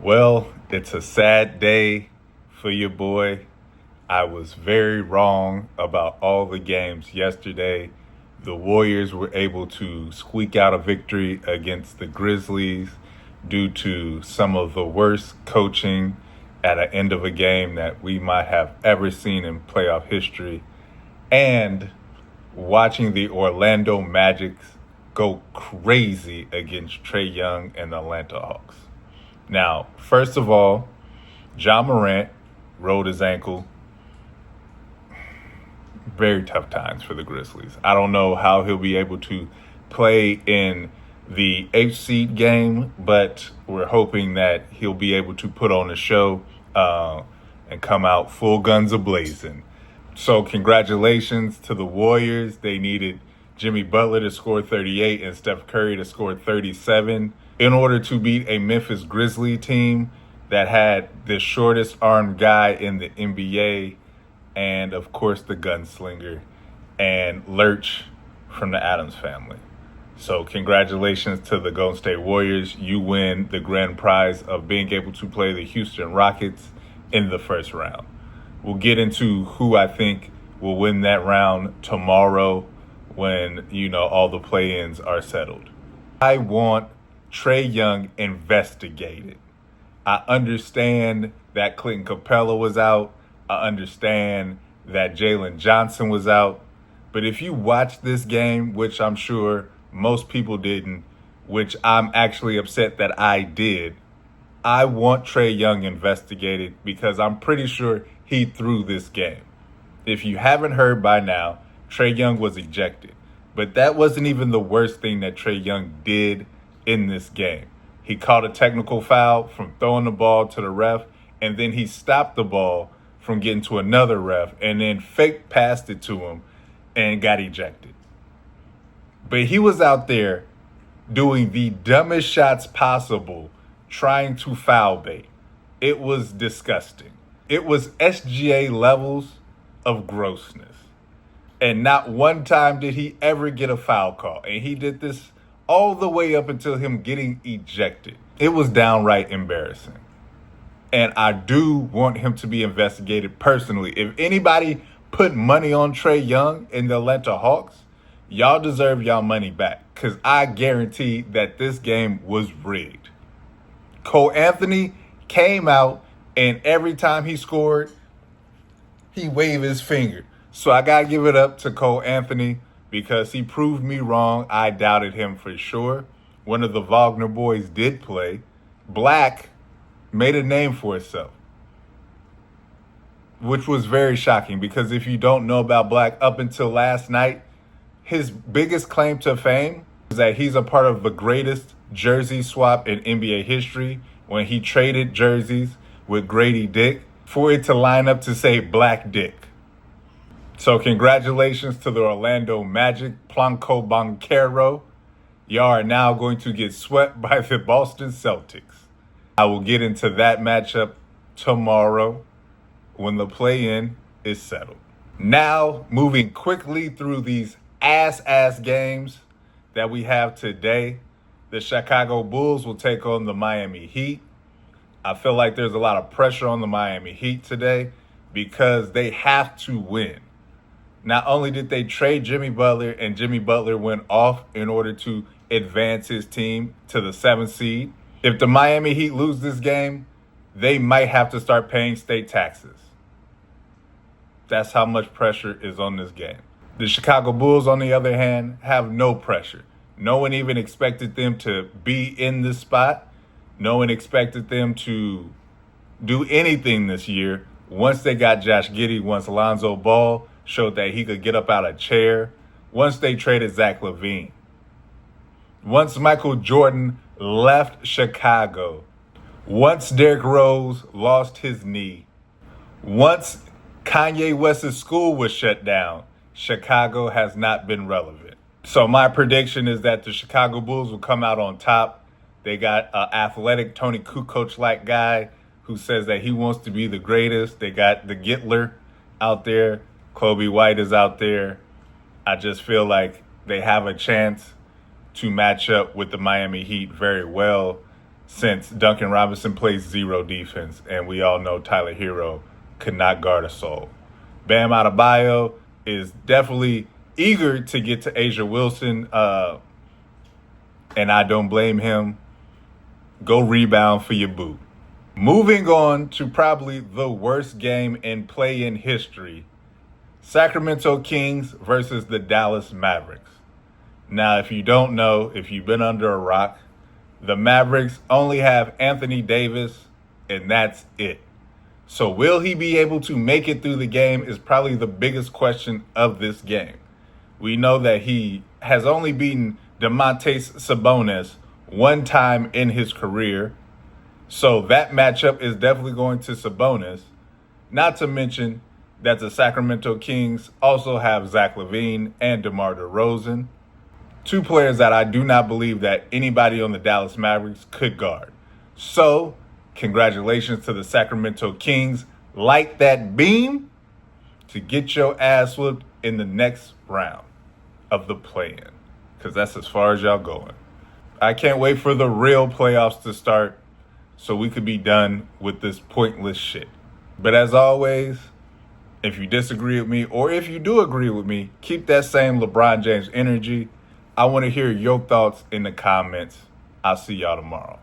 Well, it's a sad day for your boy. I was very wrong about all the games yesterday. The Warriors were able to squeak out a victory against the Grizzlies due to some of the worst coaching at an end of a game that we might have ever seen in playoff history. And watching the Orlando Magic go crazy against Trey Young and the Atlanta Hawks. Now, first of all, Ja Morant rolled his ankle. Very tough times for the Grizzlies. I don't know how he'll be able to play in the 8th seed game, but we're hoping that he'll be able to put on a show and come out full guns a-blazing. So congratulations to the Warriors. They needed Jimmy Butler to score 38 and Steph Curry to score 37 in order to beat a Memphis Grizzlies team that had the shortest armed guy in the NBA and, of course, the gunslinger and Lurch from the Addams family. So congratulations to the Golden State Warriors. You win the grand prize of being able to play the Houston Rockets in the first round. We'll get into who I think will win that round tomorrow when, all the play-ins are settled. I want Trey Young investigated. I understand that Clinton Capella was out. I understand that Jalen Johnson was out. But if you watch this game, which I'm sure most people didn't, which I'm actually upset that I did, I want Trey Young investigated because I'm pretty sure he threw this game. If you haven't heard by now, Trey Young was ejected. But that wasn't even the worst thing that Trey Young did in this game. He caught a technical foul from throwing the ball to the ref, and then he stopped the ball from getting to another ref, and then fake passed it to him and got ejected. But he was out there doing the dumbest shots possible, trying to foul bait. It was disgusting. It was SGA levels of grossness. And not one time did he ever get a foul call. And he did this all the way up until him getting ejected. It was downright embarrassing. And I do want him to be investigated personally. If anybody put money on Trey Young and the Atlanta Hawks, y'all deserve y'all money back. Because I guarantee that this game was rigged. Cole Anthony came out, and every time he scored, he waved his finger. So I got to give it up to Cole Anthony because he proved me wrong. I doubted him for sure. One of the Wagner boys did play. Black made a name for itself, which was very shocking because if you don't know about Black, up until last night, his biggest claim to fame is that he's a part of the greatest jersey swap in NBA history when he traded jerseys with Grady Dick for it to line up to say Black Dick. So congratulations to the Orlando Magic, Planco Banquero. Y'all are now going to get swept by the Boston Celtics. I will get into that matchup tomorrow when the play-in is settled. Now, moving quickly through these ass games that we have today, the Chicago Bulls will take on the Miami Heat. I feel like there's a lot of pressure on the Miami Heat today because they have to win. Not only did they trade Jimmy Butler, and Jimmy Butler went off in order to advance his team to the 7th seed. If the Miami Heat lose this game, they might have to start paying state taxes. That's how much pressure is on this game. The Chicago Bulls, on the other hand, have no pressure. No one even expected them to be in this spot. No one expected them to do anything this year. Once they got Josh Giddey, once Lonzo Ball showed that he could get up out of a chair, once they traded Zach LaVine, once Michael Jordan left Chicago, once Derrick Rose lost his knee, once Kanye West's school was shut down, Chicago has not been relevant. So my prediction is that the Chicago Bulls will come out on top. They got an athletic Tony Kukoc-like guy who says that he wants to be the greatest. They got the Gittler out there. Kobe White is out there. I just feel like they have a chance to match up with the Miami Heat very well. since Duncan Robinson plays zero defense, and we all know Tyler Hero could not guard a soul. Bam Adebayo is definitely eager to get to Asia Wilson, and I don't blame him. Go rebound for your boo. Moving on to probably the worst game in play-in history, Sacramento Kings versus the Dallas Mavericks. Now, if you don't know, if you've been under a rock, the Mavericks only have Anthony Davis, and that's it. So will he be able to make it through the game is probably the biggest question of this game. We know that he has only beaten Domantas Sabonis one time in his career. So that matchup is definitely going to Sabonis. Not to mention that the Sacramento Kings also have Zach LaVine and DeMar DeRozan, two players that I do not believe that anybody on the Dallas Mavericks could guard. So congratulations to the Sacramento Kings. Light that beam to get your ass whooped in the next round of the play-in, because that's as far as y'all going. I can't wait for the real playoffs to start so we could be done with this pointless shit. But as always, if you disagree with me or if you do agree with me, keep that same LeBron James energy. I want to hear your thoughts in the comments. I'll see y'all tomorrow.